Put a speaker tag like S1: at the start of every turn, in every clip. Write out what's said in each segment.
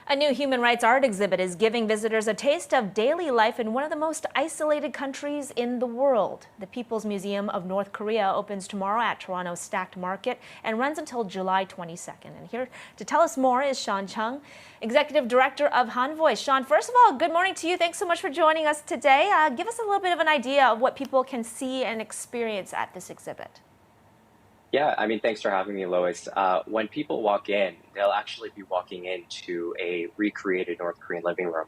S1: A new human rights art exhibit is giving visitors a taste of daily life in one of the most isolated countries in the world. The People's Museum of North Korea opens tomorrow at Toronto's Stackt Market and runs until July 22nd. And here to tell us more is Sean Chung, Executive Director of Han Voice. Sean, first of all, good morning to you. Thanks so much for joining us today. Give us a little bit of an idea of what people can see and experience at this exhibit.
S2: Yeah, thanks for having me, Lois. When people walk in, they'll actually be walking into a recreated North Korean living room.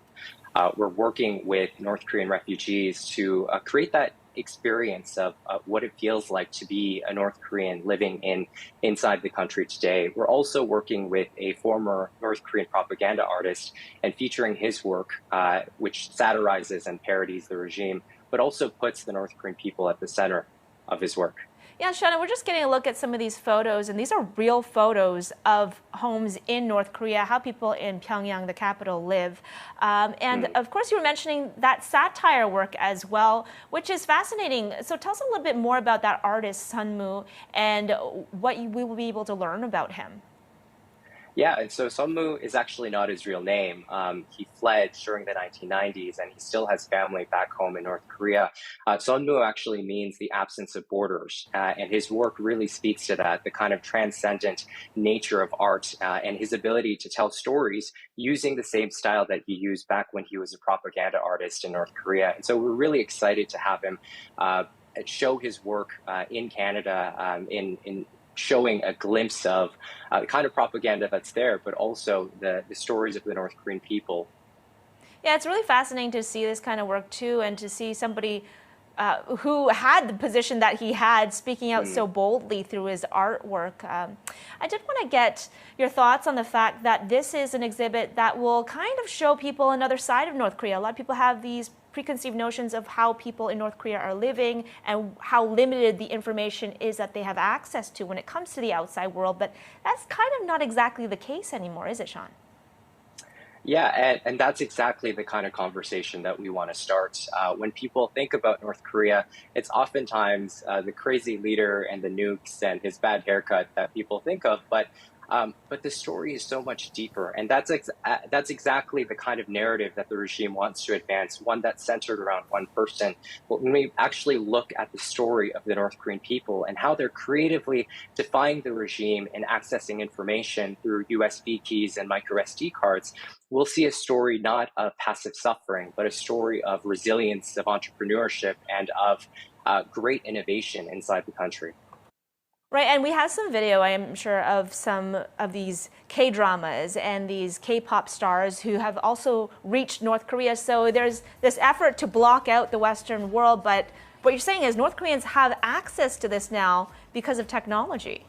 S2: We're working with North Korean refugees to create that experience of what it feels like to be a North Korean living inside the country today. We're also working with a former North Korean propaganda artist and featuring his work, which satirizes and parodies the regime, but also puts the North Korean people at the center of his work.
S1: Yeah, Shauna, we're just getting a look at some of these photos, and these are real photos of homes in North Korea, how people in Pyongyang, the capital, live. Of course, you were mentioning that satire work as well, which is fascinating. So tell us a little bit more about that artist, Sun Moo, and what we will be able to learn about him.
S2: Yeah, and so Sun Moo is actually not his real name. He fled during the 1990s, and he still has family back home in North Korea. Sun Moo actually means the absence of borders, and his work really speaks to that, the kind of transcendent nature of art and his ability to tell stories using the same style that he used back when he was a propaganda artist in North Korea. And so we're really excited to have him show his work in Canada in showing a glimpse of the kind of propaganda that's there, but also the stories of the North Korean people.
S1: Yeah, it's really fascinating to see this kind of work too, and to see somebody who had the position that he had speaking out so boldly through his artwork. I did want to get your thoughts on the fact that this is an exhibit that will kind of show people another side of North Korea. A lot of people have these preconceived notions of how people in North Korea are living and how limited the information is that they have access to when it comes to the outside world. But that's kind of not exactly the case anymore, is it, Sean?
S2: Yeah, and that's exactly the kind of conversation that we want to start. When people think about North Korea, it's oftentimes the crazy leader and the nukes and his bad haircut that people think of, but the story is so much deeper, and that's exactly the kind of narrative that the regime wants to advance, one that's centered around one person. But when we actually look at the story of the North Korean people and how they're creatively defying the regime and accessing information through USB keys and micro SD cards, we'll see a story not of passive suffering, but a story of resilience, of entrepreneurship, and of great innovation inside the country.
S1: Right, and we have some video, I am sure, of some of these K-dramas and these K-pop stars who have also reached North Korea. So there's this effort to block out the Western world, but what you're saying is North Koreans have access to this now because of technology.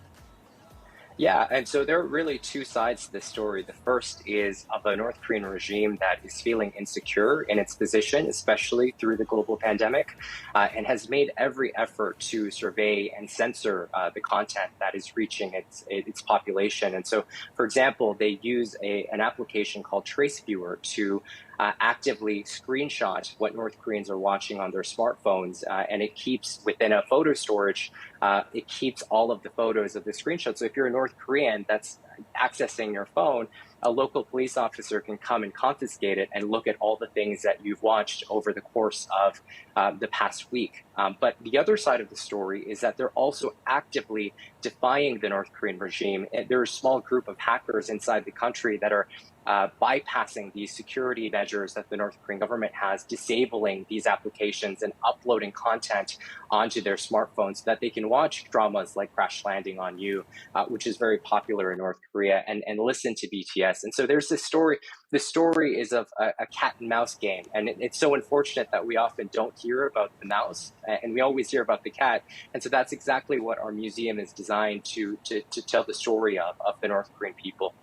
S2: Yeah, and so there are really two sides to this story. The first is of a North Korean regime that is feeling insecure in its position, especially through the global pandemic, and has made every effort to survey and censor the content that is reaching its population. And so, for example, they use an application called Trace Viewer to actively screenshot what North Koreans are watching on their smartphones, and it keeps within a photo storage. It keeps all of the photos of the screenshot. So if you're a North Korean that's accessing your phone, a local police officer can come and confiscate it and look at all the things that you've watched over the course of the past week. But the other side of the story is that they're also actively defying the North Korean regime. There are a small group of hackers inside the country that are bypassing these security measures that the North Korean government has, disabling these applications and uploading content onto their smartphones so that they can watch dramas like Crash Landing on You, which is very popular in North Korea, and listen to BTS. And so there's this story. The story is of a cat and mouse game. And it's so unfortunate that we often don't hear about the mouse, and we always hear about the cat. And so that's exactly what our museum is designed to tell the story of the North Korean people.